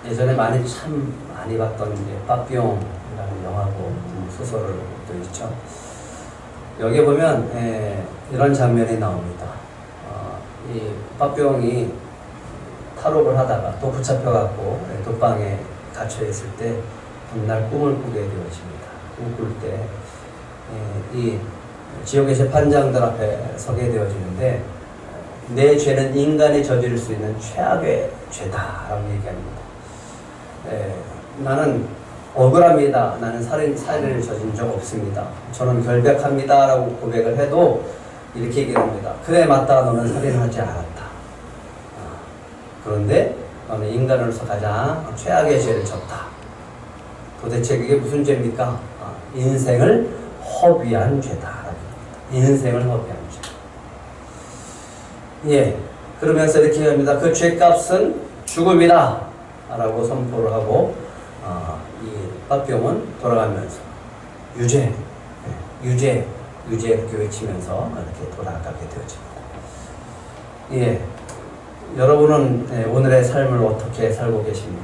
예전에 참 많이 봤던 빠삐용이라는 영화고 소설도 있죠. 여기 보면 이런 장면이 나옵니다. 이 빠삐용이 탈옥을 하다가 또 붙잡혀갖고 독방에 갇혀 있을 때 어느 날 꿈을 꾸게 되어집니다. 꿈을 꿀 때 이 지옥의 재판장들 앞에 서게 되어지는데 내 죄는 인간이 저지를 수 있는 최악의 죄다라고 얘기합니다. 나는 억울합니다. 나는 살인을 저진 적 없습니다. 저는 결백합니다. 라고 고백을 해도 이렇게 얘기합니다. 그래 맞다. 너는 살인을 하지 않았다. 그런데 너는 인간으로서 가장 최악의 죄를 졌다. 도대체 그게 무슨 죄입니까? 인생을 허비한 죄다. 인생을 허비한 죄. 예. 그러면서 이렇게 합니다. 그 죄값은 죽음이다. 라고 선포를 하고, 이 빠삐용은 돌아가면서 유죄 이렇게 외치면서 이렇게 돌아가게 되어집니다. 예. 여러분은 오늘의 삶을 어떻게 살고 계십니까?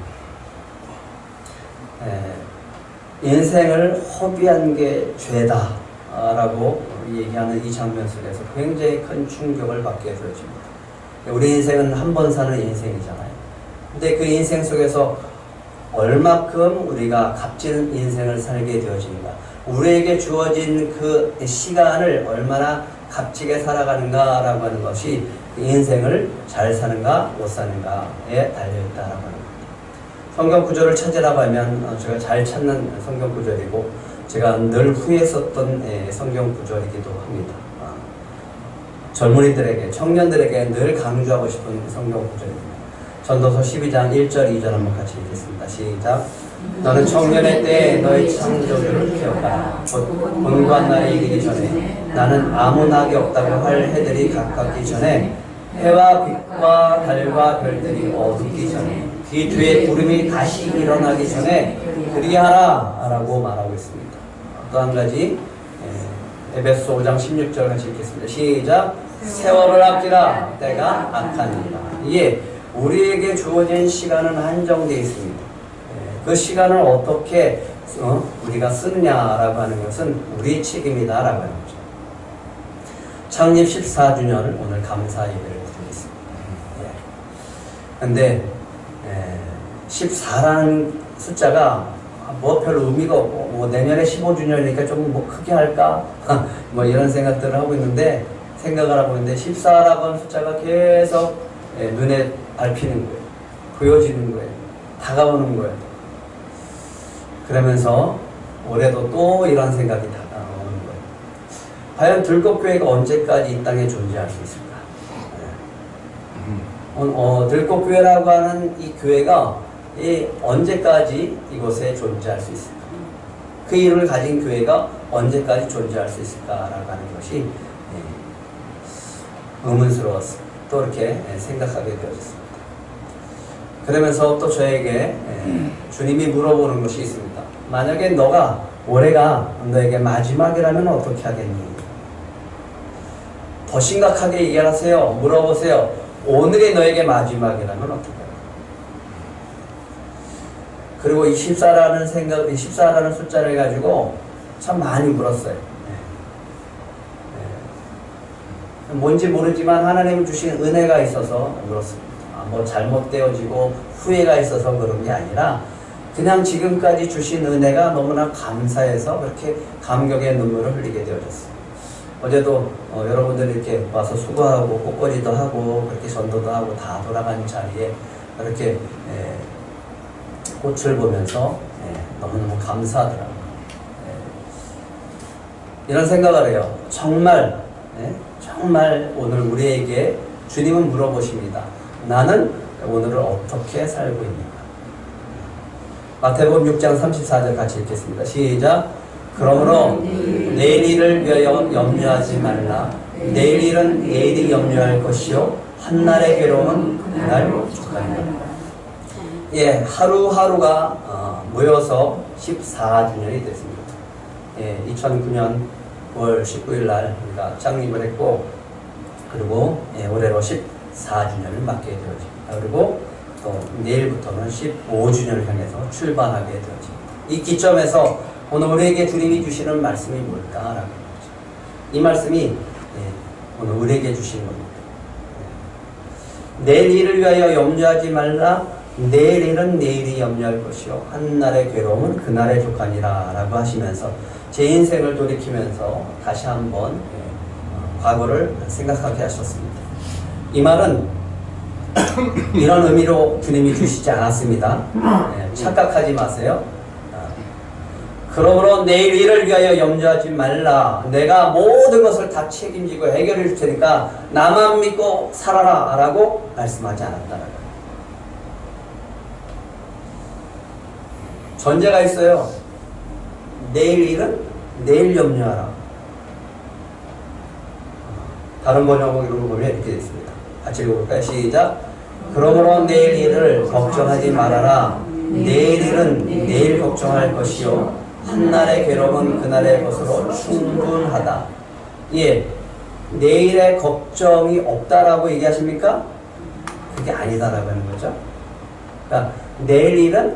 인생을 허비한 게 죄다 라고 얘기하는 이 장면 속에서 굉장히 큰 충격을 받게 되어집니다. 우리 인생은 한 번 사는 인생이잖아요. 근데 그 인생 속에서 얼마큼 우리가 값진 인생을 살게 되어지는가, 우리에게 주어진 그 시간을 얼마나 값지게 살아가는가 라고 하는 것이 인생을 잘 사는가 못 사는가에 달려있다라고 하는 겁니다. 성경 구절을 찾으라고 하면 제가 잘 찾는 성경 구절이고 제가 늘 후회했었던 성경 구절이기도 합니다. 젊은이들에게, 청년들에게 늘 강조하고 싶은 성경 구절입니다. 전도서 12장 1절 2절 한번 같이 읽겠습니다. 시작. 너는 청년의 때에 너의 창조주를 기억하라. 곧 본관 날이 이르기 전에 나는 아무 낙이 없다고 할 해들이 가깝기 전에 해와 빛과 달과 별들이 어둡기 전에 그 뒤에 구름이 다시 일어나기 전에 그리하라 라고 말하고 있습니다. 또 한 가지 에베소 5장 16절 같이 읽겠습니다. 시작. 세월을 아끼라 때가 악하니라. 이게 우리에게 주어진 시간은 한정되어 있습니다. 그 시간을 어떻게 우리가 쓰느냐라고 하는 것은 우리의 책임이다라고 하는 거죠. 창립 14주년을 오늘 감사 예배를 드리겠습니다. 그런데 14라는 숫자가 별 의미가 없고 내년에 15주년이니까 조금 크게 할까 이런 생각들을 하고 있는데 14라고 하는 숫자가 계속 눈에 밟히는 거예요. 보여지는 거예요. 다가오는 거예요. 그러면서 올해도 또 이런 생각이 다가오는 거예요. 과연 들꽃교회가 언제까지 이 땅에 존재할 수 있을까? 들꽃교회라고 하는 이 교회가 언제까지 이곳에 존재할 수 있을까? 그 이름을 가진 교회가 언제까지 존재할 수 있을까라고 하는 것이 의문스러웠어요. 또 이렇게 생각하게 되어졌습니다. 그러면서 또 저에게 주님이 물어보는 것이 있습니다. 만약에 올해가 너에게 마지막이라면 어떻게 하겠니? 더 심각하게 얘기하세요. 물어보세요. 오늘이 너에게 마지막이라면 어떻게 할까? 그리고 이 14라는 숫자를 가지고 참 많이 물었어요. 뭔지 모르지만 하나님이 주신 은혜가 있어서 물었습니다. 잘못되어지고 후회가 있어서 그런 게 아니라 그냥 지금까지 주신 은혜가 너무나 감사해서 그렇게 감격의 눈물을 흘리게 되어졌어요. 어제도 여러분들이 이렇게 와서 수고하고 꽃거리도 하고 그렇게 전도도 하고 다 돌아가는 자리에 이렇게 꽃을 보면서 너무너무 감사하더라고요. 이런 생각을 해요. 정말 오늘 우리에게 주님은 물어보십니다. 나는 오늘을 어떻게 살고 있는가? 마태복음 6장 34절 같이 읽겠습니다. 시작. 그러므로 내일 일을 위하여 염려하지 말라. 내일 일은 내일이 염려할 것이요 한날의 괴로움은 그날 족하리라. 하루하루가 모여서 14주년이 됐습니다. 2009년 9월 19일 날 우리가 창립을 했고, 그리고 올해로 14주년을 맞게 되어집니다. 그리고 또 내일부터는 15주년을 향해서 출발하게 되어집니다. 이 기점에서 오늘 우리에게 주님이 주시는 말씀이 뭘까라는 거죠. 이 말씀이 오늘 우리에게 주시는 겁니다. 내일 일을 위하여 염려하지 말라. 내일 일은 내일이 염려할 것이요 한날의 괴로움은 그날의 족하니라 라고 하시면서 제 인생을 돌이키면서 다시 한번 과거를 생각하게 하셨습니다. 이 말은 이런 의미로 주님이 주시지 않았습니다. 착각하지 마세요. 그러므로 내일 일을 위하여 염려하지 말라. 내가 모든 것을 다 책임지고 해결해 줄 테니까 나만 믿고 살아라 라고 말씀하지 않았다는 거예요. 전제가 있어요. 내일 일은 내일 염려하라. 다른 번역으로 보면 이렇게 되어 있습니다. 같이 읽어볼까요? 시작. 그러므로 내일 일을 걱정하지 말아라. 내일 일은 내일 걱정할 것이요 한날의 괴로움은 그날의 것으로 충분하다. 예, 내일의 걱정이 없다라고 얘기하십니까? 그게 아니다라고 하는 거죠. 그러니까 내일 일은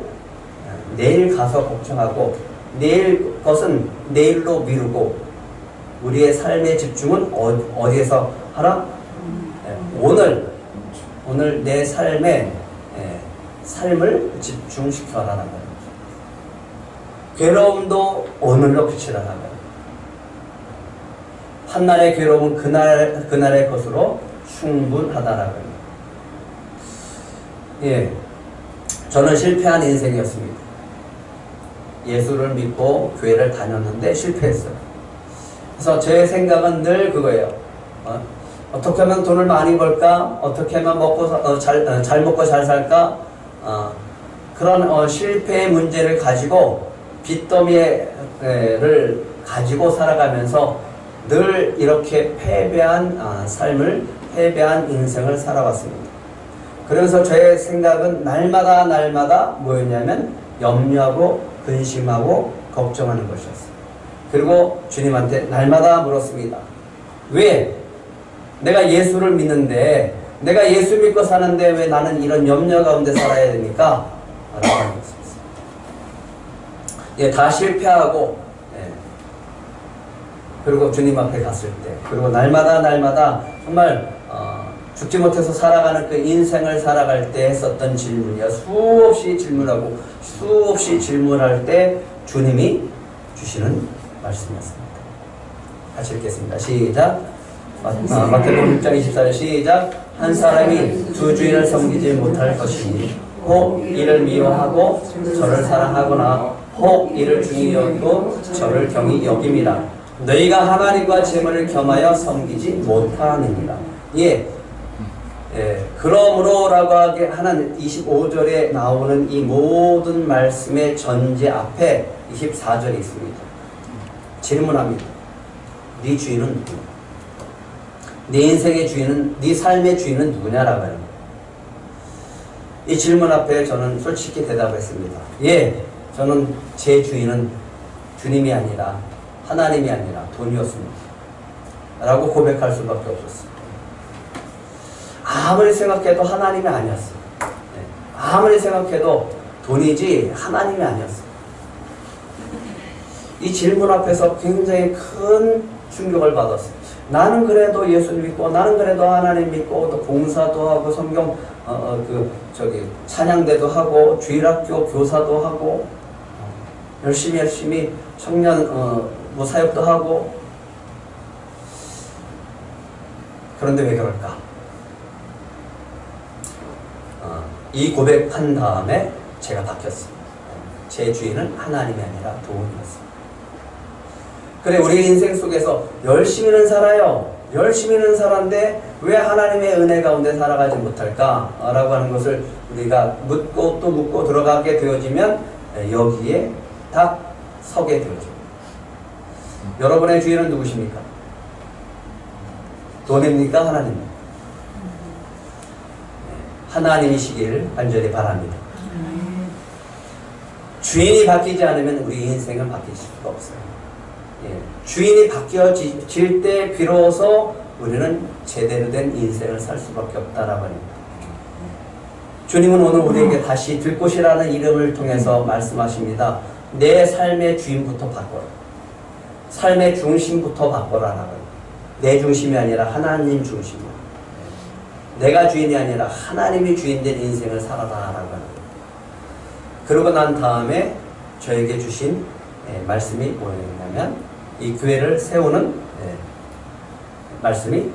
내일 가서 걱정하고 내일 것은 내일로 미루고 우리의 삶의 집중은 어디에서 하라? 오늘 내 삶을 집중시켜라라는 거예요. 괴로움도 오늘로 그치라라는 거예요. 한날의 괴로움은 그날의 것으로 충분하다라는 거예요. 예, 저는 실패한 인생이었습니다. 예수를 믿고 교회를 다녔는데 실패했어요. 그래서 제 생각은 늘 그거예요. 어떻게 하면 돈을 많이 벌까? 어떻게 하면 잘 먹고 잘 살까? 그런 실패의 문제를 가지고 빚더미를 가지고 살아가면서 늘 이렇게 패배한 패배한 인생을 살아왔습니다. 그래서 제 생각은 날마다 뭐였냐면 염려하고 근심하고 걱정하는 것이었어요. 그리고 주님한테 날마다 물었습니다. 왜? 내가 예수를 믿는데, 내가 예수 믿고 사는데 왜 나는 이런 염려 가운데 살아야 됩니까? 라고 하는 것입니다. 예, 다 실패하고, 그리고 주님 앞에 갔을 때, 그리고 날마다 정말 죽지 못해서 살아가는 그 인생을 살아갈 때 했었던 질문이야. 수없이 질문하고 수없이 질문할 때 주님이 주시는 말씀이었습니다. 같이 읽겠습니다. 시작. 마태복음 6장 24절 시작. 한 사람이 두 주인을 섬기지 못할 것이니 혹 이를 미워하고 저를 사랑하거나 혹 이를 중히 여기고 저를 경히 여김이라. 너희가 하나님과 재물을 겸하여 섬기지 못하느니라. 그러므로라고 하는 25절에 나오는 이 모든 말씀의 전제 앞에 24절이 있습니다. 질문합니다. 네 주인은 누구냐? 네 인생의 주인은, 네 삶의 주인은 누구냐라고 하는 거예요. 이 질문 앞에 저는 솔직히 대답했습니다. 저는 제 주인은 주님이 아니라 하나님이 아니라 돈이었습니다. 라고 고백할 수밖에 없었어요. 아무리 생각해도 하나님이 아니었어요. 아무리 생각해도 돈이지 하나님이 아니었어요. 이 질문 앞에서 굉장히 큰 충격을 받았어요. 나는 그래도 예수 믿고, 나는 그래도 하나님 믿고, 또 봉사도 하고, 성경, 찬양대도 하고, 주일학교 교사도 하고, 열심히 청년, 사역도 하고. 그런데 왜 그럴까? 이 고백한 다음에 제가 바뀌었습니다. 제 주인은 하나님이 아니라 돈이었습니다. 그래, 우리 인생 속에서 열심히는 살아요. 열심히는 살았는데 왜 하나님의 은혜 가운데 살아가지 못할까? 라고 하는 것을 우리가 묻고 또 묻고 들어가게 되어지면 여기에 딱 서게 되어집니다. 여러분의 주인은 누구십니까? 돈입니까? 하나님입니까? 하나님이시길 간절히 바랍니다. 주인이 바뀌지 않으면 우리 인생은 바뀔 수가 없어요. 주인이 바뀌어질 때 비로소 우리는 제대로 된 인생을 살 수밖에 없다라고 합니다. 주님은 오늘 우리에게 다시 들꽃이라는 이름을 통해서 말씀하십니다. 내 삶의 주인부터 바꿔라. 삶의 중심부터 바꿔라라고. 내 중심이 아니라 하나님 중심이야. 내가 주인이 아니라 하나님이 주인된 인생을 살아라라고 하는 거예요. 그러고 난 다음에 저에게 주신 말씀이 뭐였냐면 이 교회를 세우는 말씀이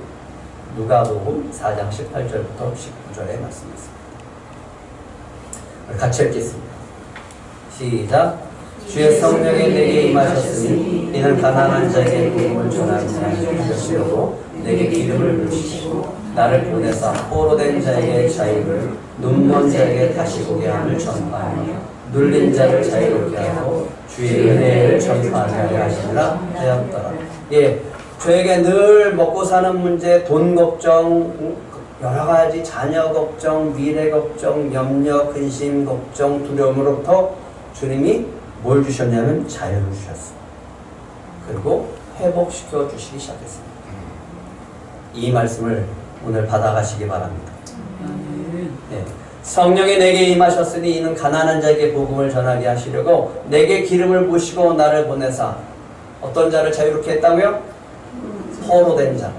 누가복음 4장 18절부터 19절의 말씀이었습니다. 같이 읽겠습니다. 시작. 주의 성령이 내게 임하셨으니 이는 가난한 자에게 복음을 전하는 자시려고 내게 기름을 부으시고 나를 보내사 포로된 자에게 자유를 눈먼 자에게 다시 보게 함을 전파하며 눌린 자를 자유롭게 하고 주의 은혜를 전파하게 하려 하시니라 하였더라. 예, 저에게 늘 먹고 사는 문제, 돈 걱정, 여러 가지 자녀 걱정, 미래 걱정, 염려, 근심, 걱정, 두려움으로부터 주님이 뭘 주셨냐면 자유를 주셨어요. 그리고 회복시켜 주시기 시작했습니다. 이 말씀을 오늘 받아가시기 바랍니다. 네. 성령이 내게 임하셨으니 이는 가난한 자에게 복음을 전하게 하시려고 내게 기름을 부으시고 나를 보내사 어떤 자를 자유롭게 했다고요? 포로된 자.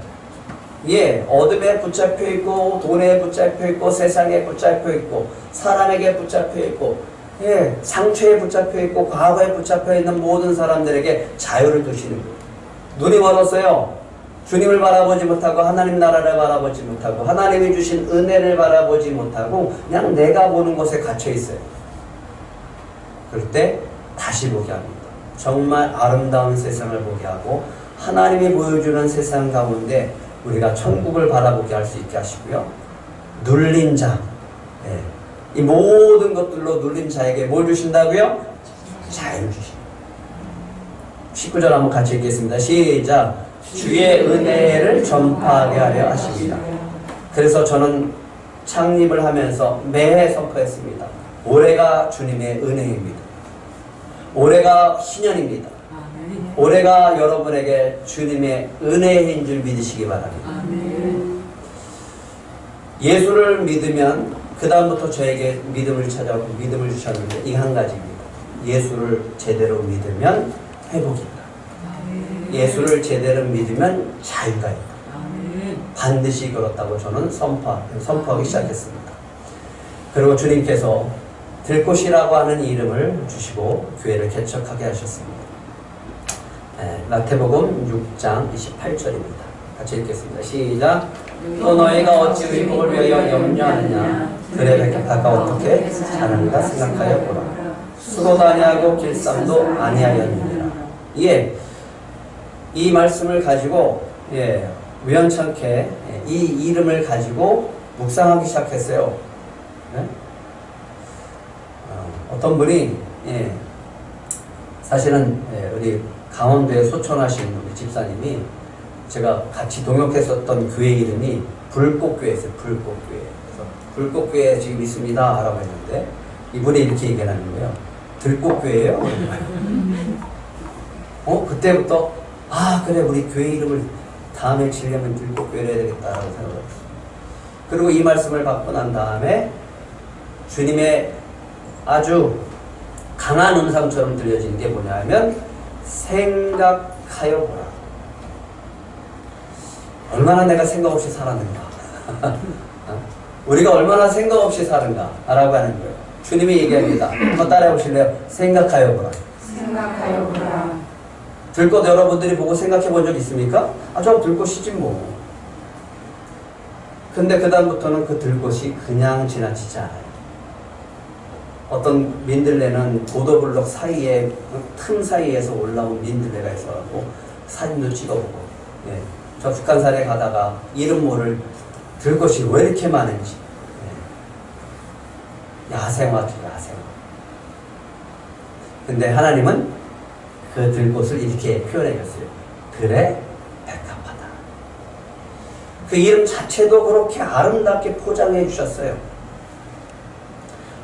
예, 어둠에 붙잡혀 있고 돈에 붙잡혀 있고 세상에 붙잡혀 있고 사람에게 붙잡혀 있고 예, 상처에 붙잡혀 있고 과거에 붙잡혀 있는 모든 사람들에게 자유를 주시는 거예요. 눈이 멀었어요. 주님을 바라보지 못하고 하나님 나라를 바라보지 못하고 하나님이 주신 은혜를 바라보지 못하고 그냥 내가 보는 곳에 갇혀 있어요. 그럴 때 다시 보게 합니다. 정말 아름다운 세상을 보게 하고 하나님이 보여주는 세상 가운데 우리가 천국을 바라보게 할 수 있게 하시고요. 눌린 자, 이 모든 것들로 눌린 자에게 뭘 주신다고요? 자유를 주십니다. 19절 한번 같이 읽겠습니다. 시작. 주의 은혜를 전파하게 하려 하십니다. 그래서 저는 창립을 하면서 매해 선포했습니다. 올해가 주님의 은혜입니다. 올해가 희년입니다. 올해가 여러분에게 주님의 은혜인 줄 믿으시기 바랍니다. 예수를 믿으면 그 다음부터 저에게 믿음을 찾아오고 믿음을 주셨는데 이 한 가지입니다. 예수를 제대로 믿으면 회복입니다. 예수를 제대로 믿으면 자유가 있다. 반드시 그렇다고 저는 선포하기 시작했습니다. 그리고 주님께서 들꽃이라고 하는 이름을 주시고 교회를 개척하게 하셨습니다. 마태복음 6장 28절입니다. 같이 읽겠습니다. 시작. 또 너희가 어찌 의복을 위하여 염려하느냐. 그래 백합화가 어떻게 자라는가 생각하여 보라. 수고도 아니하고 길쌈도 아니하였느니라. 예, 이 말씀을 가지고 우연찮게 이 이름을 가지고 묵상하기 시작했어요. 네? 어떤 분이 사실은 우리 강원도에 소천하신 우리 집사님이 제가 같이 동역했었던 교회 이름이 불꽃교회였어요. 불꽃교회. 그래서 불꽃교회 지금 있습니다 라고 했는데 이분이 이렇게 얘기하는 거예요. 들꽃교회예요? 그때부터 그래 우리 교회 이름을 다음에 지려면 들꽃교회를 해야 되겠다라고 생각했어요. 그리고 이 말씀을 받고 난 다음에 주님의 아주 강한 음성처럼 들려진 게 뭐냐면 생각하여 보라. 얼마나 내가 생각 없이 살았는가. 우리가 얼마나 생각 없이 사는가 라고 하는 거예요. 주님이 얘기합니다. 한번 따라해 보실래요? 생각하여 보라. 생각하여 보라. 들꽃 여러분들이 보고 생각해 본 적 있습니까? 저 들꽃이지 뭐. 근데 그 다음부터는 그 들꽃이 그냥 지나치지 않아요. 어떤 민들레는 보도블록 사이에 틈 사이에서 올라온 민들레가 있어가지고 사진도 찍어보고 저 북한산에 가다가 이름 모를 들꽃이 왜 이렇게 많은지 야생화죠. 야생화. 근데 하나님은 그 들꽃을 이렇게 표현해줬어요. 그래 백합화다. 그 이름 자체도 그렇게 아름답게 포장해 주셨어요.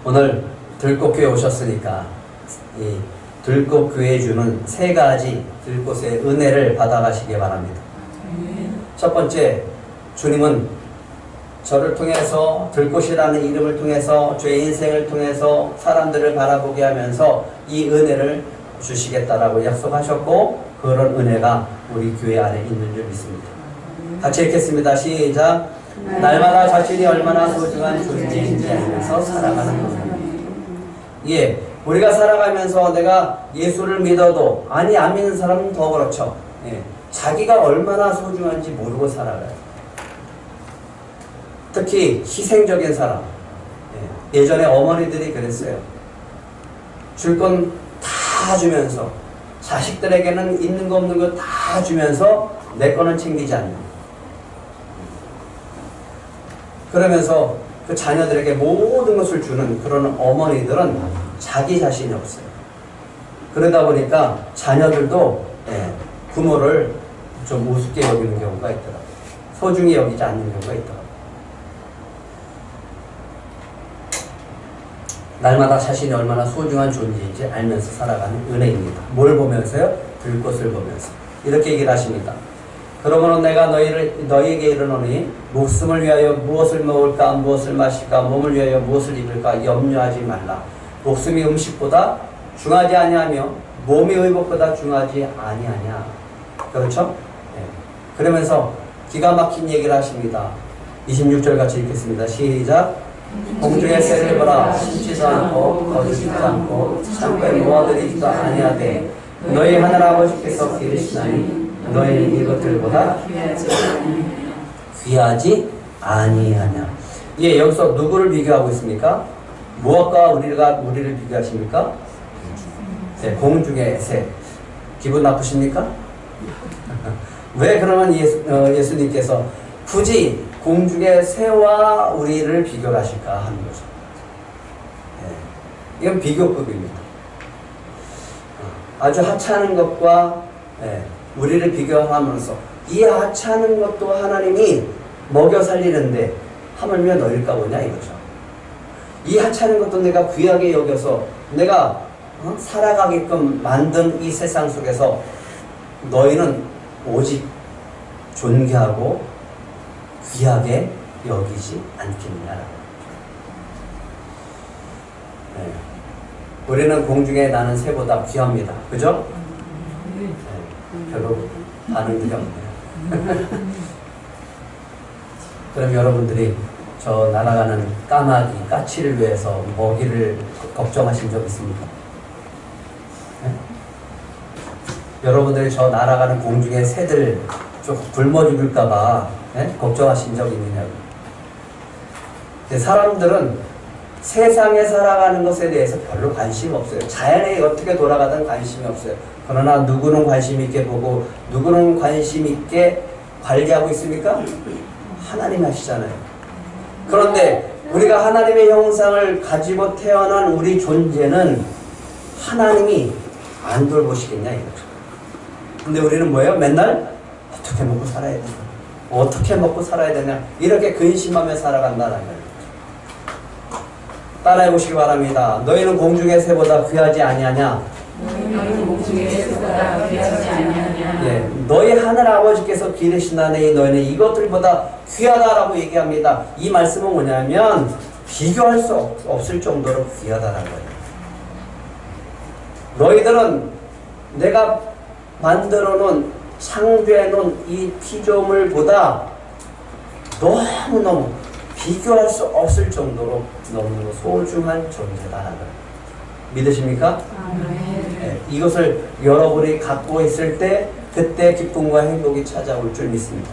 오늘 들꽃교회 오셨으니까 이 들꽃교회 주는 세 가지 들꽃의 은혜를 받아가시기 바랍니다. 첫 번째, 주님은 저를 통해서 들꽃이라는 이름을 통해서 제 인생을 통해서 사람들을 바라보게 하면서 이 은혜를 주시겠다라고 약속하셨고 그런 은혜가 우리 교회 안에 있는 줄 믿습니다. 같이 읽겠습니다. 시작. 날마다 자신이 얼마나 소중한 존재인지 알면서 살아가는 것. 예, 우리가 살아가면서 내가 예수를 믿어도 아니 안 믿는 사람은 더 그렇죠. 예, 자기가 얼마나 소중한지 모르고 살아가요. 특히 희생적인 사람. 예, 예전에 어머니들이 그랬어요. 줄 건 다 주면서 자식들에게는 있는 거 없는 거 다 주면서 내 거는 챙기지 않는. 그러면서 그 자녀들에게 모든 것을 주는 그런 어머니들은 자기 자신이 없어요. 그러다 보니까 자녀들도 부모를 좀 우습게 여기는 경우가 있더라고요. 소중히 여기지 않는 경우가 있더라고요. 날마다 자신이 얼마나 소중한 존재인지 알면서 살아가는 은혜입니다. 뭘 보면서요? 들꽃을 보면서. 이렇게 얘기를 하십니다. 그러므로 내가 너희에게 이르노니 목숨을 위하여 무엇을 먹을까 무엇을 마실까 몸을 위하여 무엇을 입을까 염려하지 말라. 목숨이 음식보다 중하지 아니하며 몸이 의복보다 중하지 아니하냐. 그렇죠? 네. 그러면서 기가 막힌 얘기를 하십니다. 26절 같이 읽겠습니다. 시작. 공중의 새를 보라. 심지도 않고 거두지도 않고 창고에 모아들이지도 아니하되 너희 하늘 아버지께서 기르시나니 너희는 이것들보다 귀하지 아니하냐. 예, 여기서 누구를 비교하고 있습니까? 무엇과 우리를 비교하십니까? 네, 공중의 새. 기분 나쁘십니까? 왜 그러면 예수님께서 굳이 공중의 새와 우리를 비교하실까 하는 거죠. 네, 이건 비교급입니다. 아주 하찮은 것과 우리를 비교함으로써 이 하찮은 것도 하나님이 먹여 살리는데 하물며 너일까 보냐 이거죠. 이 하찮은 것도 내가 귀하게 여겨서 내가 살아가게끔 만든 이 세상 속에서 너희는 오직 존귀하고 귀하게 여기지 않겠느냐라고. 네. 우리는 공중에 나는 새보다 귀합니다. 그죠? 네. 별로 반응들이 없네요. 그럼 여러분들이 저 날아가는 까마귀, 까치를 위해서 먹이를 걱정하신 적 있습니까? 네? 여러분들이 저 날아가는 공중의 새들 좀 굶어 죽을까봐 걱정하신 적 있느냐고. 사람들은 세상에 살아가는 것에 대해서 별로 관심 없어요. 자연이 어떻게 돌아가든 관심이 없어요. 그러나 누구는 관심 있게 보고 누구는 관심 있게 관리하고 있습니까? 하나님이 하시잖아요. 그런데 우리가 하나님의 형상을 가지고 태어난 우리 존재는 하나님이 안 돌보시겠냐 이거죠. 근데 우리는 뭐예요? 맨날 어떻게 먹고 살아야 되냐, 어떻게 먹고 살아야 되냐 이렇게 근심하며 살아간다는 거예요. 따라해 보시기 바랍니다. 너희는 공중의 새보다 귀하지 아니하냐. 너희는 공중의 새보다 귀하지 아니하냐. 예, 너희 하늘 아버지께서 기르시나니 너희는 이것들보다 귀하다라고 얘기합니다. 이 말씀은 뭐냐면 비교할 수 없을 정도로 귀하다라는 거예요. 너희들은 내가 만들어 놓은 창조해 놓은 이 피조물보다 너무너무 비교할 수 없을 정도로 너무너무 소중한 존재다라는 거예요. 믿으십니까? 네, 이것을 여러분이 갖고 있을 때 그때 기쁨과 행복이 찾아올 줄 믿습니다.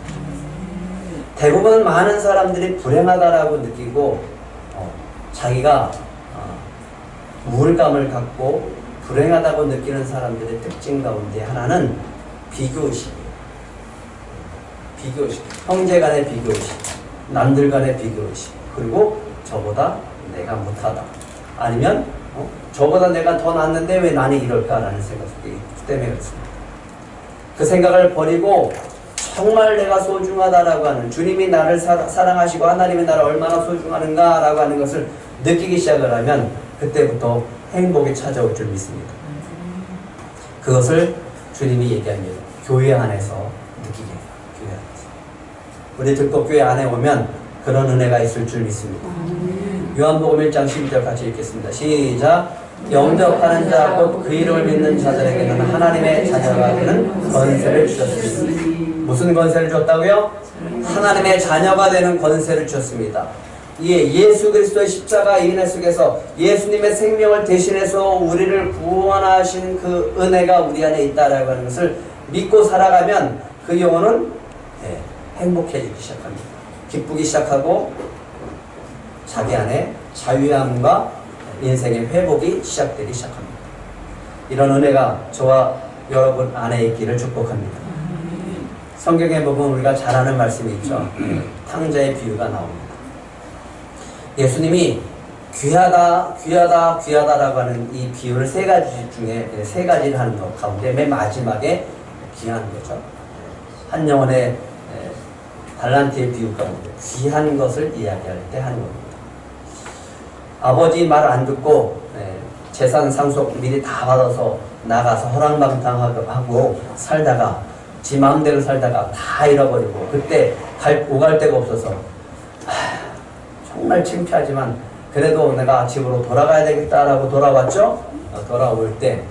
대부분 많은 사람들이 불행하다라고 느끼고 자기가 우울감을 갖고 불행하다고 느끼는 사람들의 특징 가운데 하나는 비교의식이에요. 비교의식. 형제 간의 비교의식, 남들 간의 비교의식, 그리고 저보다 내가 못하다, 아니면 저보다 내가 더 낫는데 왜 나는 이럴까라는 생각 때문에 그렇습니다. 그 생각을 버리고 정말 내가 소중하다라고 하는, 주님이 나를 사랑하시고 하나님이 나를 얼마나 소중하는가라고 하는 것을 느끼기 시작을 하면 그때부터 행복이 찾아올 줄 믿습니다. 그것을 주님이 얘기합니다. 교회 안에서 느끼게 해요. 교회 안에서. 우리 들꽃교회 안에 오면 그런 은혜가 있을 줄 믿습니다. 요한복음 1장 12절 같이 읽겠습니다. 시작. 영접하는 자 곧 그 이름을 믿는 자들에게는 하나님의 자녀가 되는 권세를 주셨습니다. 무슨 권세를 줬다고요? 하나님의 자녀가 되는 권세를 주셨습니다. 이게 예수 그리스도의 십자가 인해 속에서 예수님의 생명을 대신해서 우리를 구원하신 그 은혜가 우리 안에 있다라고 하는 것을 믿고 살아가면 그 영혼은 행복해지기 시작합니다. 기쁘기 시작하고 자기 안에 자유함과 인생의 회복이 시작되기 시작합니다. 이런 은혜가 저와 여러분 안에 있기를 축복합니다. 성경에 보면 우리가 잘 아는 말씀이 있죠. 탕자의 비유가 나옵니다. 예수님이 귀하다라고 하는 이 비유를 세 가지 중에 세 가지를 하는 것 가운데 맨 마지막에 귀한 거죠. 한 영혼의 달란트의 비유 가운데 귀한 것을 이야기할 때 하는 겁니다. 아버지 말 안 듣고 재산 상속 미리 다 받아서 나가서 허랑방탕하고 살다가 지 마음대로 살다가 다 잃어버리고 그때 오갈 데가 없어서 정말 창피하지만 그래도 내가 집으로 돌아가야 되겠다라고 돌아왔죠. 돌아올 때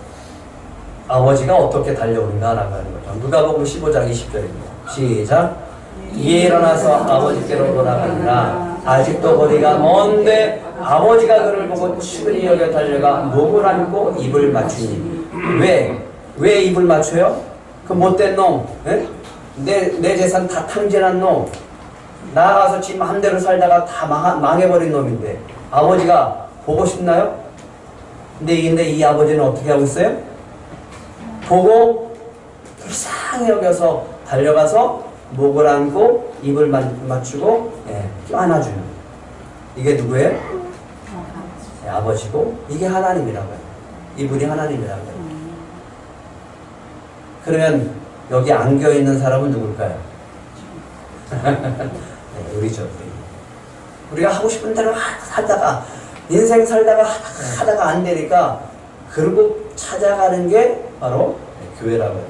아버지가 어떻게 달려오는가라고 하는 거죠. 누가복음 15장 20절입니다. 시작. 이에 일어나서 아버지께로 돌아가니라. 아직도 거리가 먼데 아버지가 그를 보고 측은히 여겨 달려가 목을 안고 입을 맞추니. 왜 입을 맞춰요? 그 못된 놈, 내 재산 다 탕진한 놈, 나가서 지 마음대로 살다가 다 망해버린 놈인데 아버지가 보고 싶나요? 근데 이 아버지는 어떻게 하고 있어요? 보고 불쌍히 여겨서 달려가서 목을 안고 입을 맞추고 껴안아주는 이게 누구예요? 아버지고 이게 하나님이라고요. 이분이 하나님이라고요. 그러면 여기 안겨있는 사람은 누굴까요? 우리죠. 우리가 하고 싶은 대로 살다가 인생 살다가 하다가 안 되니까 결국 찾아가는 게 바로 교회라고 해요.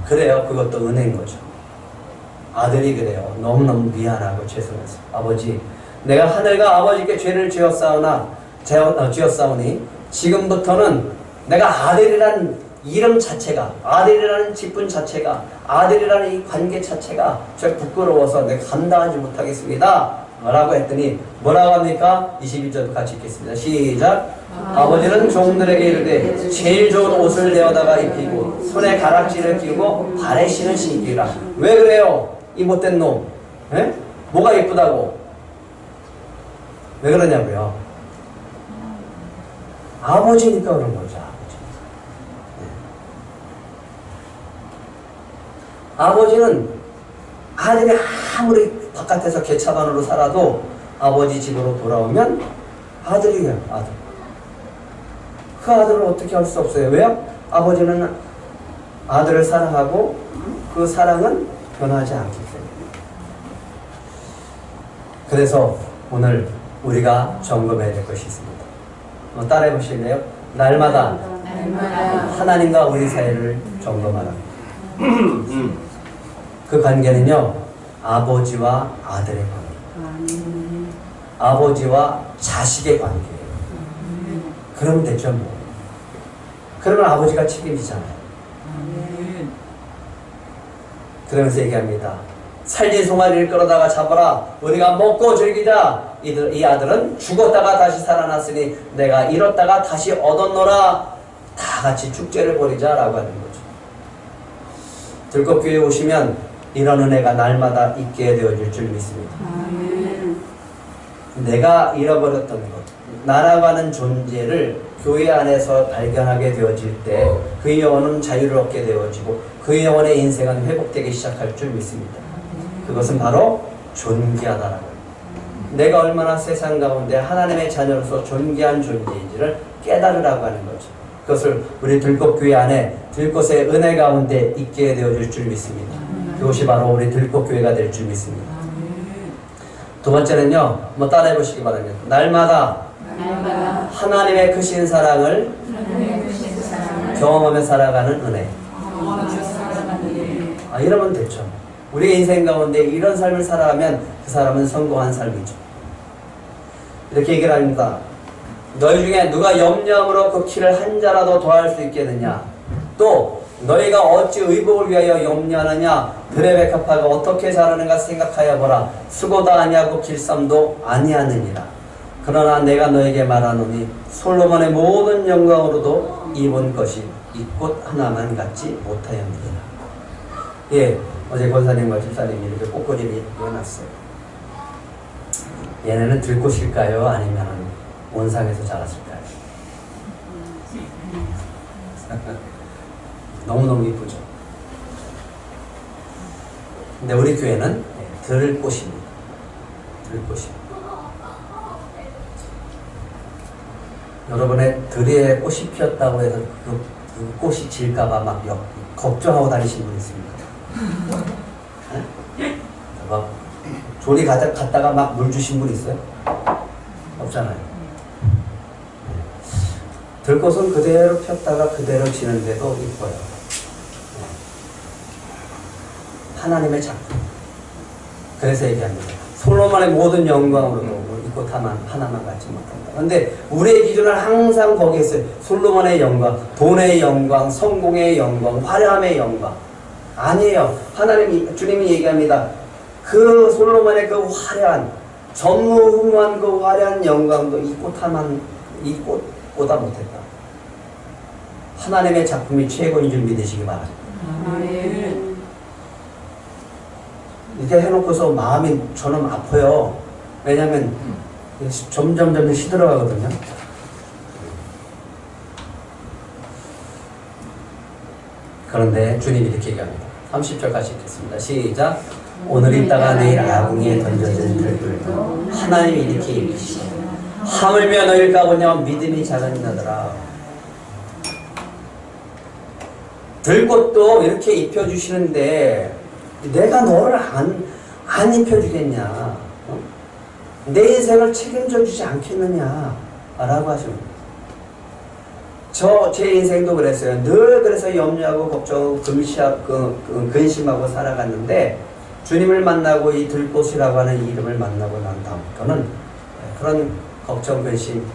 그래요. 그것도 은혜인 거죠. 아들이 그래요. 너무너무 미안하고 죄송해서 아버지 내가 하늘과 아버지께 죄를 지었사오니 지금부터는 내가 아들이라는 이름 자체가 아들이라는 직분 자체가 아들이라는 이 관계 자체가 저 부끄러워서 내가 감당하지 못하겠습니다 라고 했더니 뭐라고 합니까? 22절도 같이 읽겠습니다. 시작. 아버지는 종들에게 이르되 제일 좋은 옷을 내어다가 입히고 손에 가락지를 끼우고 발에 신을 신기라. 왜 그래요? 이 못된 놈. 뭐가 예쁘다고? 왜 그러냐고요? 아버지니까 그런 거죠. 아버지는 아들이 아무리 바깥에서 개차반으로 살아도 아버지 집으로 돌아오면 아들이에요. 아들. 그 아들을 어떻게 할 수 없어요. 왜요? 아버지는 아들을 사랑하고 그 사랑은 변하지 않기 때문에. 그래서 오늘 우리가 점검해야 될 것이 있습니다. 따라해 보실래요? 날마다 하나님과 우리 사이를 점검하라. 그 관계는요, 아버지와 아들의 관계, 아버지와 자식의 관계예요. 그러면 됐죠, 뭐. 그러면 아버지가 책임지잖아요. 그러면서 얘기합니다. 살진 송아리를 끌어다가 잡아라. 우리가 먹고 즐기자. 이 아들은 죽었다가 다시 살아났으니 내가 잃었다가 다시 얻었노라. 다 같이 축제를 벌이자라고 하는 거죠. 들꽃교회에 오시면 이런 은혜가 날마다 있게 되어질 줄 믿습니다. 내가 잃어버렸던 것, 나라고 하는 존재를 교회 안에서 발견하게 되어질 때 그 영혼은 자유롭게 되어지고 그 영혼의 인생은 회복되기 시작할 줄 믿습니다. 그것은 바로 존귀하다라는 거예요. 내가 얼마나 세상 가운데 하나님의 자녀로서 존귀한 존재인지를 깨달으라고 하는 거죠. 그것을 우리 들꽃교회 안에 들꽃의 은혜 가운데 있게 되어질 줄 믿습니다. 그것이 바로 우리 들꽃교회가 될 줄 믿습니다. 두 번째는요, 따라해 보시기 바랍니다. 날마다 하나님의 크신 사랑을 경험하며 살아가는 은혜. 이러면 됐죠. 우리의 인생 가운데 이런 삶을 살아가면 그 사람은 성공한 삶이죠. 이렇게 얘기를 합니다. 너희 중에 누가 염려함으로 그 키를 한 자라도 더할 수 있겠느냐? 또 너희가 어찌 의복을 위하여 염려하느냐? 들의 백합화가 어떻게 자라는가 생각하여 보라. 수고도 아니하고 길쌈도 아니하느니라. 그러나 내가 너에게 말하노니 솔로몬의 모든 영광으로도 입은 것이 이 꽃 하나만 갖지 못하였느니라. 예, 어제 권사님과 집사님이 이렇게 꽃꽂이를 해놨어요. 얘네는 들꽃일까요? 아니면 원상에서 자랐을까요? 너무너무 이쁘죠. 근데 우리 교회는 들꽃입니다. 들꽃입니다. 여러분의 들에 꽃이 피었다고 해서 그 꽃이 질까봐 막 걱정하고 다니시는 분 있습니까? 네? 막 조리 갔다가 막 물 주신 분 있어요? 없잖아요. 들꽃은 그대로 폈다가 그대로 지는데도 이뻐요. 하나님의 작품. 그래서 얘기합니다. 솔로몬의 모든 영광으로도 이 꽃 하나만 갖지 못한다. 그런데 우리의 기준은 항상 거기에 있어요. 솔로몬의 영광, 돈의 영광, 성공의 영광, 화려함의 영광. 아니에요. 주님이 얘기합니다. 그 솔로몬의 그 화려한, 전무후무한 그 화려한 영광도 이 꽃보다 못했다. 하나님의 작품이 최고인 줄 믿으시기 바랍니다. 아멘. 이렇게 해놓고서 마음이 저는 아파요. 왜냐하면 점점 시들어가거든요. 그런데 주님이 이렇게 얘기합니다. 30절 같이 읽겠습니다. 시작. 오늘 있다가 내일 아궁이에 던져진 들들도 하나님이 이렇게 얘기하시죠. 하물며 너희를 까보냐 믿음이 작은 자들아. 들꽃도 이렇게 입혀주시는데 내가 너를 안 입혀주겠냐? 내 인생을 책임져 주지 않겠느냐? 라고 하십니다. 제 인생도 그랬어요. 늘 그래서 염려하고 걱정하고 근심하고 살아갔는데 주님을 만나고 이 들꽃이라고 하는 이름을 만나고 난 다음부터는 그런 걱정, 근심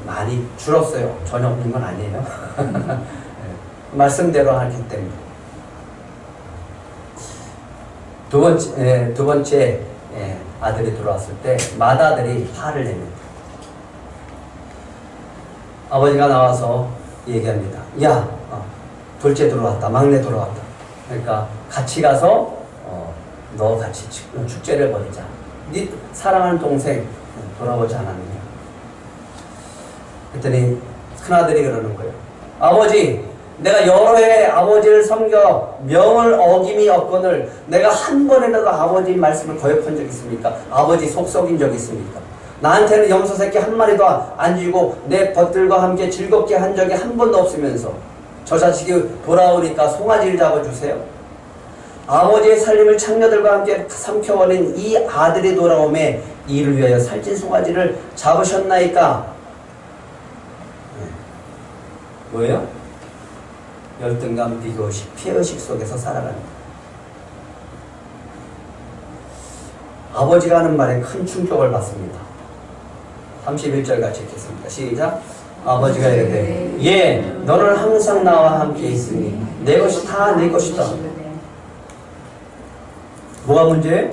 많이 줄었어요. 전혀 없는 건 아니에요. 말씀대로 하기 때문에. 두 번째 아들이 들어왔을 때 맏아들이 화를 냅니다. 아버지가 나와서 얘기합니다. 야, 둘째 들어왔다. 막내 들어왔다. 그러니까 같이 가서 너 같이 축제를 벌이자. 네 사랑하는 동생 돌아오지 않았느냐. 그랬더니 큰아들이 그러는 거예요. 아버지, 내가 여러 해 아버지를 섬겨 명을 어김이 없거늘 내가 한 번이라도 아버지 말씀을 거역한 적 있습니까? 아버지 속 썩인 적 있습니까? 나한테는 염소 새끼 한 마리도 안 주고 내 벗들과 함께 즐겁게 한 적이 한 번도 없으면서 저 자식이 돌아오니까 송아지를 잡아주세요. 아버지의 살림을 창녀들과 함께 삼켜버린 이 아들이 돌아오매 이를 위하여 살찐 송아지를 잡으셨나이까? 뭐예요? 열등감, 비교의식, 피해의식 속에서 살아갑니다. 아버지가 하는 말에 큰 충격을 받습니다. 31절 같이 읽겠습니다. 시작. 아버지가 이르되 예, 너는 항상 나와 함께 있으니 내 것이 다 내 것이다. 뭐가 문제예요?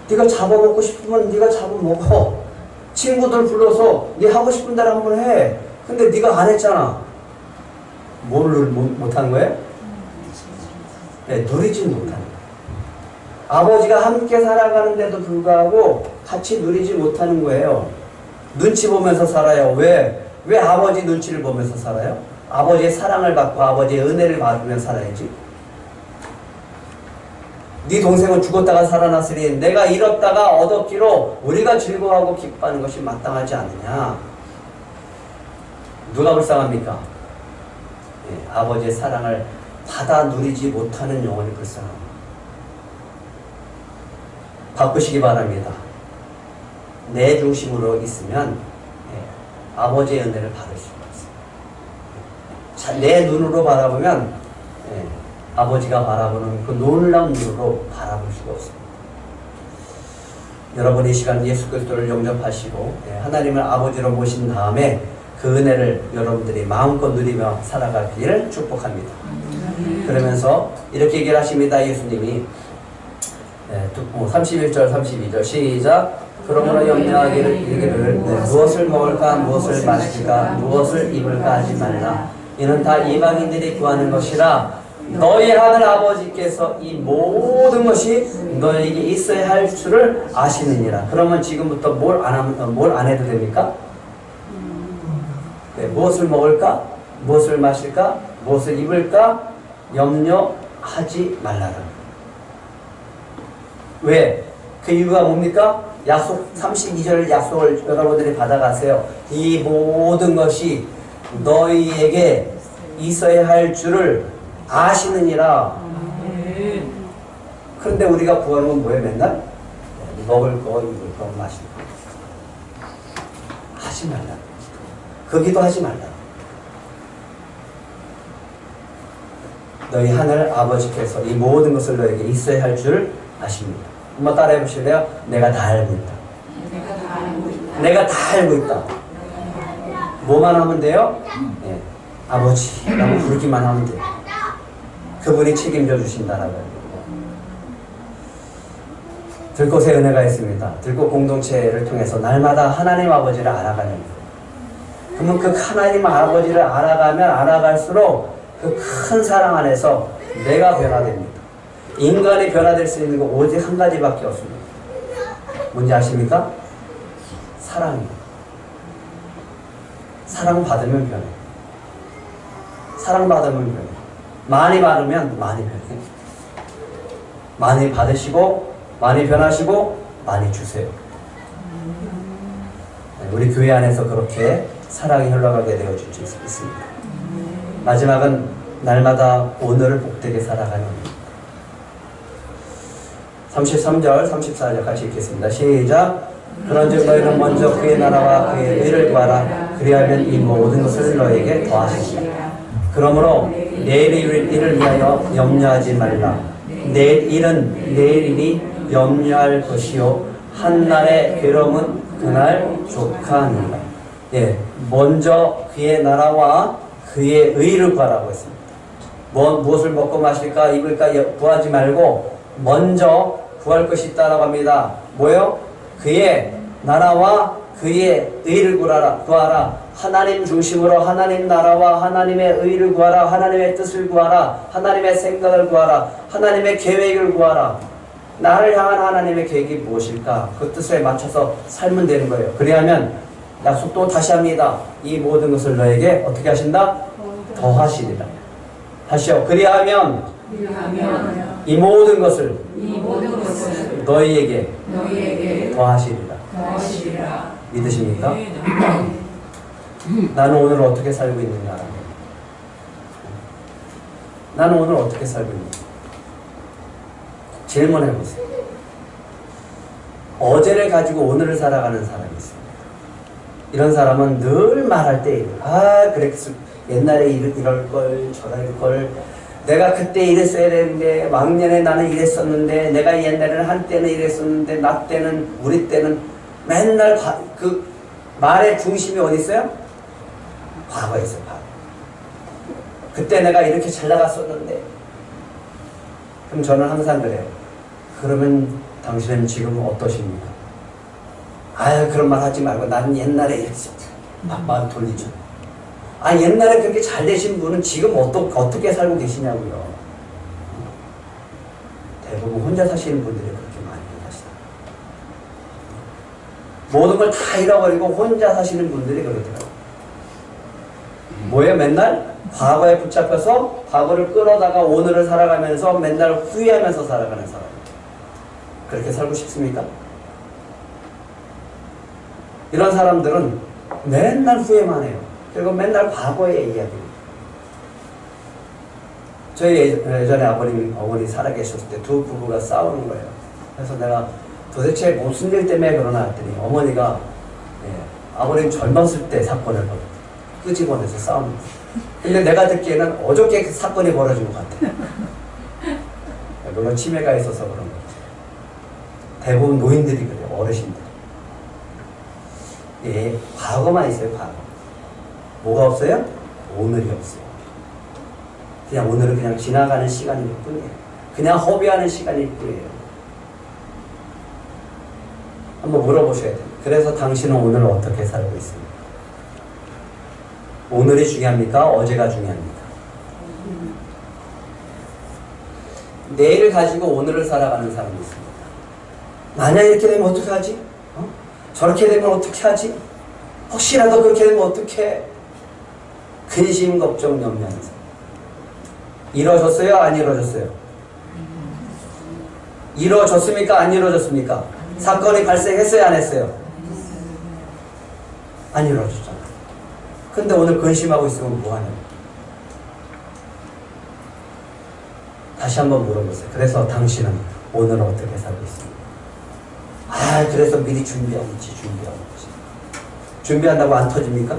네가 잡아먹고 싶으면 네가 잡아먹어. 친구들 불러서 네 하고 싶은 대로 한번 해. 근데 네가 안 했잖아. 뭐를 못한 거예요? 네, 누리진 못하는 거예요. 아버지가 함께 살아가는데도 불구하고 같이 누리지 못하는 거예요. 눈치 보면서 살아요. 왜 아버지 눈치를 보면서 살아요? 아버지의 사랑을 받고 아버지의 은혜를 받으며 살아야지. 네 동생은 죽었다가 살아났으니 내가 잃었다가 얻었기로 우리가 즐거워하고 기뻐하는 것이 마땅하지 않느냐. 누가 불쌍합니까? 예, 아버지의 사랑을 받아 누리지 못하는 영혼이 불쌍합니다. 바꾸시기 바랍니다. 내 중심으로 있으면 아버지의 은혜를 받을 수가 있습니다. 내 눈으로 바라보면 아버지가 바라보는 그 놀라운 눈으로 바라볼 수가 없습니다. 여러분 이 시간 예수 그리스도를 영접하시고 하나님을 아버지로 모신 다음에 그 은혜를 여러분들이 마음껏 누리며 살아가기를 축복합니다. 그러면서 이렇게 얘기를 하십니다. 예수님이 31절 32절 시작. 그러므로 염려하기를 이르기를 무엇을 먹을까 무엇을 마실까 무엇을 입을까 하지 말라. 이는 다 이방인들이 구하는 것이라. 너희 하늘 아버지께서 이 모든 것이 너에게 있어야 할 줄을 아시느니라. 그러면 지금부터 뭘 안 해도 됩니까? 무엇을 먹을까? 무엇을 마실까? 무엇을 입을까? 염려하지 말라라. 왜? 그 이유가 뭡니까? 약속 32절 약속을 여러분들이 받아가세요. 이 모든 것이 너희에게 있어야 할 줄을 아시느니라. 그런데 우리가 구하는 건 뭐예요? 맨날? 먹을 거, 입을 거, 마실 거. 하지 말라. 거기도 하지 말라. 너희 하늘 아버지께서 이 모든 것을 너에게 있어야 할 줄 아십니다. 한번 따라해 보실래요? 내가 다 알고 있다. 내가 다 알고 있다. 뭐만 하면 돼요? 네. 아버지라고 부르기만 하면 돼요. 그분이 책임져 주신다라고. 들꽃의 은혜가 있습니다. 들꽃 공동체를 통해서 날마다 하나님 아버지를 알아가는 거예요. 그러면 그 하나님 아버지를 알아가면 알아갈수록 그 큰 사랑 안에서 내가 변화됩니다. 인간이 변화될 수 있는 건 오직 한 가지밖에 없습니다. 뭔지 아십니까? 사랑입니다. 사랑받으면 변해. 사랑받으면 변해. 많이 받으면 많이 변해. 많이 받으시고 많이 변하시고 많이 주세요. 우리 교회 안에서 그렇게 사랑이 흘러가게 되어 줄 수 있습니다. 마지막은 날마다 오늘을 복되게 살아가는 33절 34절 같이 읽겠습니다. 시작. 그런즉 너희는 먼저 그의 나라와 그의 의를 구하라. 그리하면 이 모든 것을 너에게 더하시리라. 그러므로 내일 일을 위하여 염려하지 말라. 내일 일은 내일이니 염려할 것이요 한날의 괴로움은 그날 족하니라. 먼저 그의 나라와 그의 의를 구하라고 했습니다. 무엇을 먹고 마실까 입을까 구하지 말고 먼저 구할 것이 있다라고 합니다. 뭐요? 그의 나라와 그의 의를 구하라. 하나님 중심으로 하나님 나라와 하나님의 의를 구하라. 하나님의 뜻을 구하라. 하나님의 생각을 구하라. 하나님의 계획을 구하라. 나를 향한 하나님의 계획이 무엇일까? 그 뜻에 맞춰서 살면 되는 거예요. 그리하면 약속도 다시 합니다. 이 모든 것을 너에게 어떻게 하신다? 더하시리라. 다시요. 그리하면 이 모든 것을 너희에게 더하시리라. 믿으십니까? 나는 오늘 어떻게 살고 있는가? 나는 오늘 어떻게 살고 있는가? 질문해 보세요. 어제를 가지고 오늘을 살아가는 사람이 있습니다. 이런 사람은 늘 말할 때 그랬어. 옛날에 이럴 걸 저럴 걸 내가 그때 이랬어야 되는데 왕년에 나는 이랬었는데 내가 옛날에는 한때는 이랬었는데 나 때는 우리 때는 맨날 그 말의 중심이 어디 있어요? 과거에 있어요. 과거. 그때 내가 이렇게 잘 나갔었는데. 그럼 저는 항상 그래요. 그러면 당신은 지금 어떠십니까? 그런 말 하지 말고 나는 옛날에 이랬었다. 막 돌리죠. 옛날에 그렇게 잘 되신 분은 지금 어떻게 살고 계시냐고요. 대부분 혼자 사시는 분들이 그렇게 많이 사시다. 모든 걸 다 잃어버리고 혼자 사시는 분들이 그러더라고요. 뭐예요? 맨날 과거에 붙잡혀서 과거를 끌어다가 오늘을 살아가면서 맨날 후회하면서 살아가는 사람. 그렇게 살고 싶습니까? 이런 사람들은 맨날 후회만 해요. 그리고 맨날 과거의 이야기입니다. 저희 예전에 어머니 살아계셨을 때 두 부부가 싸우는 거예요. 그래서 내가 도대체 무슨 일 때문에 그러나 했더니 어머니가 아버님 젊었을 때 사건을 끄집어내서 싸웁니다. 근데 내가 듣기에는 어저께 그 사건이 벌어진 것 같아요. 물론 치매가 있어서 그런 거죠. 대부분 노인들이 그래요. 어르신들. 예, 과거만 있어요. 과거. 뭐가 없어요? 오늘이 없어요. 그냥 오늘은 그냥 지나가는 시간일 뿐이에요. 그냥 허비하는 시간일 뿐이에요. 한번 물어보셔야 돼요. 그래서 당신은 오늘 어떻게 살고 있습니까? 오늘이 중요합니까? 어제가 중요합니까? 내일을 가지고 오늘을 살아가는 사람이 있습니다. 만약 이렇게 되면 어떻게 하지? 저렇게 되면 어떻게 하지? 혹시라도 그렇게 되면 어떻게? 근심, 걱정, 염려하는 사람. 이루어졌어요? 안 이루어졌어요? 이루어졌습니까? 안 이루어졌습니까? 사건이 발생했어요? 안 했어요? 안 이루어졌잖아요. 근데 오늘 근심하고 있으면 뭐하냐고. 다시 한번 물어보세요. 그래서 당신은 오늘 어떻게 살고 있습니까? 그래서 미리 준비하고 있지. 준비한다고 안 터집니까?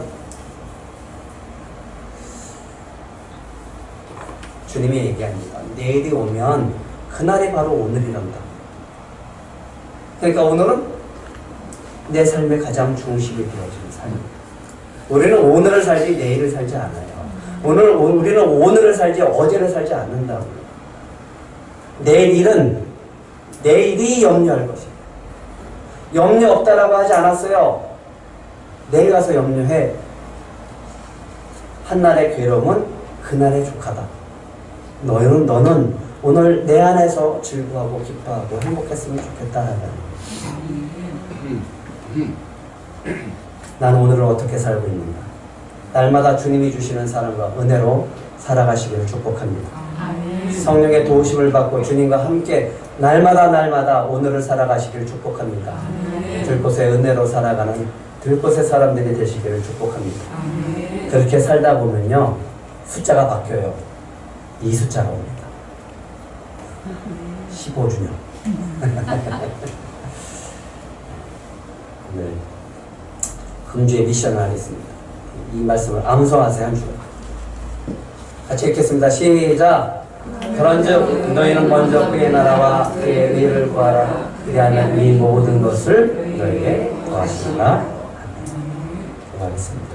주님이 얘기합니다. 내일이 오면 그날이 바로 오늘이란다. 그러니까 오늘은 내 삶의 가장 중심이 되어지는 삶. 우리는 오늘을 살지 내일을 살지 않아요. 우리는 오늘을 살지 어제를 살지 않는다고요. 내일이 염려할 것이에요. 염려 없다라고 하지 않았어요. 내일 가서 염려해. 한날의 괴로움은 그날의 족하다. 너는 오늘 내 안에서 즐거워하고 기뻐하고 행복했으면 좋겠다. 나는 오늘을 어떻게 살고 있는가? 날마다 주님이 주시는 사랑과 은혜로 살아가시기를 축복합니다. 성령의 도우심을 받고 주님과 함께 날마다 오늘을 살아가시기를 축복합니다. 들곳의 은혜로 살아가는 들곳의 사람들이 되시기를 축복합니다. 그렇게 살다 보면요, 숫자가 바뀌어요. 이 숫자가 옵니다. 15주년. 오늘 금주의 미션을 하겠습니다. 이 말씀을 암송하세요. 한 줄. 같이 읽겠습니다. 시작. 그런즉 너희는 먼저 그의 나라와 그의 의를 구하라. 그리하면 이 모든 것을 너희에게 더하시리라. 아멘. 기도하겠습니다.